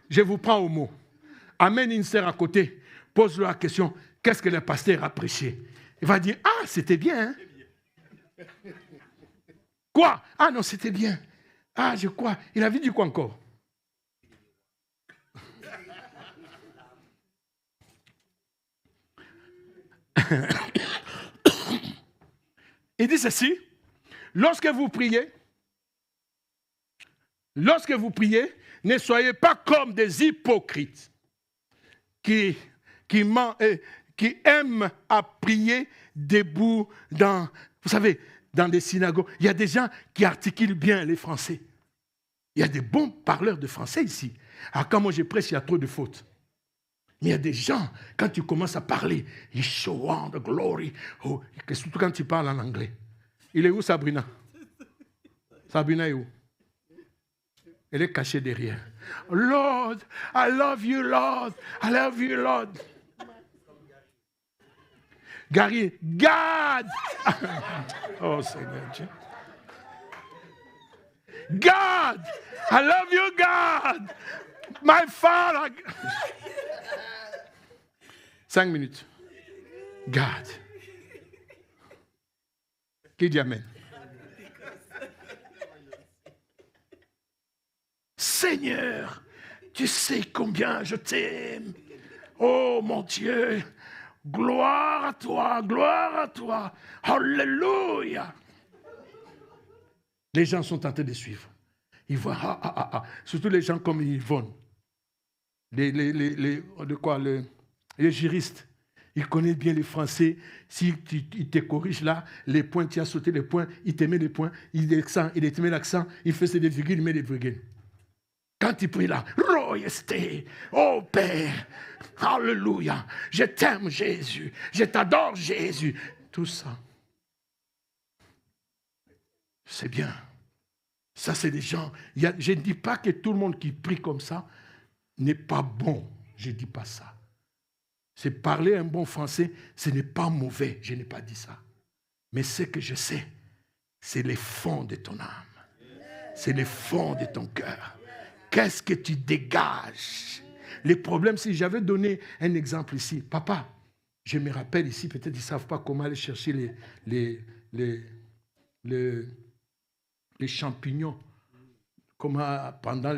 je vous prends au mot. Amène une sœur à côté, pose-lui la question, qu'est-ce que le pasteur a prêché? Il va dire, ah, c'était bien. Hein? Quoi? Ah non, c'était bien. Ah, je crois. Il avait dit quoi encore? Il dit ceci, lorsque vous priez, ne soyez pas comme des hypocrites qui aiment à prier debout dans, vous savez, dans des synagogues. Il y a des gens qui articulent bien les français. Il y a des bons parleurs de français ici. Alors quand moi je prêche, il y a trop de fautes. Mais il y a des gens, quand tu commences à parler, ils show on the glory. Oh, surtout quand tu parles en anglais. Il est où Sabrina? Sabrina est où? Elle est cachée derrière. Lord, I love you, Lord. I love you, Lord. Gary, God. Oh Seigneur Dieu. God, I love you, God. My Father. 5 minutes. God. Qui dit amen? Seigneur, tu sais combien je t'aime. Oh mon Dieu, gloire à toi, gloire à toi. Alléluia. Les gens sont tentés de suivre. Ils voient, surtout les gens comme Yvonne, les juristes. Ils connaissent bien les Français. Si il te corrige là, les points, tu as sauté les points, il te met les points, il descend, il te met l'accent, il fait des virgules, il met des virgules. Quand il prie là, royauté, oh Père, alléluia, je t'aime Jésus, je t'adore Jésus. Tout ça, c'est bien. Ça, c'est des gens. Je ne dis pas que tout le monde qui prie comme ça n'est pas bon. Je ne dis pas ça. C'est parler un bon français, ce n'est pas mauvais. Je n'ai pas dit ça. Mais ce que je sais, c'est les fonds de ton âme. C'est les fonds de ton cœur. Qu'est-ce que tu dégages? Les problèmes, si j'avais donné un exemple ici, papa, je me rappelle ici, peut-être ils ne savent pas comment aller chercher les champignons. Comment pendant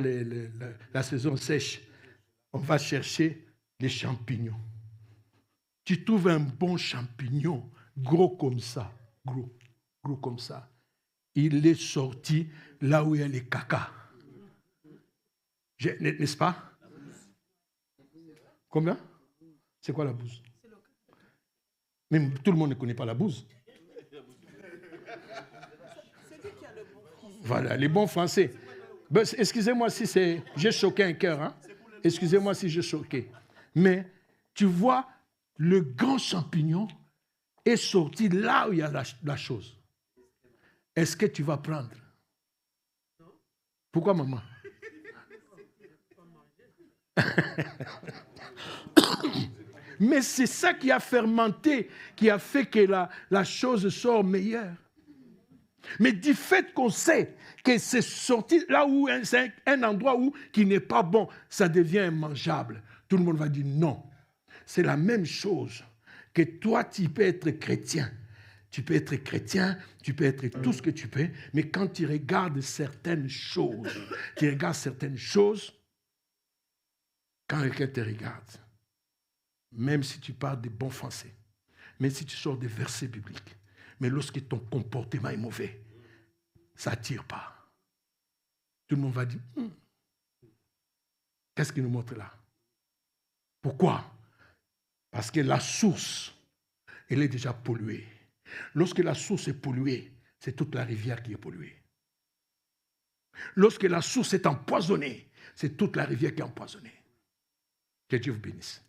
la saison sèche, on va chercher les champignons. Tu trouves un bon champignon, gros comme ça, gros comme ça. Il est sorti là où il y a les caca. N'est-ce pas? Combien? C'est quoi la bouse? Même tout le monde ne connaît pas la bouse. Voilà, les bons français. Ben, excusez-moi si j'ai choqué un cœur. Hein? Excusez-moi si j'ai choqué. Mais tu vois, le grand champignon est sorti là où il y a la chose. Est-ce que tu vas prendre? Pourquoi, maman? Mais c'est ça qui a fermenté, qui a fait que la chose sort meilleure. Mais du fait qu'on sait que c'est sorti là où c'est un endroit qui n'est pas bon, ça devient immangeable. Tout le monde va dire non. C'est la même chose que toi, tu peux être chrétien. Tu peux être chrétien, tu peux être tout ce que tu peux, mais quand tu regardes certaines choses, quand quelqu'un te regarde, même si tu parles des bons français, même si tu sors des versets bibliques, mais lorsque ton comportement est mauvais, ça n'attire pas. Tout le monde va dire, qu'est-ce qu'il nous montre là? Pourquoi? Parce que la source, elle est déjà polluée. Lorsque la source est polluée, c'est toute la rivière qui est polluée. Lorsque la source est empoisonnée, c'est toute la rivière qui est empoisonnée. Que Dieu vous bénisse.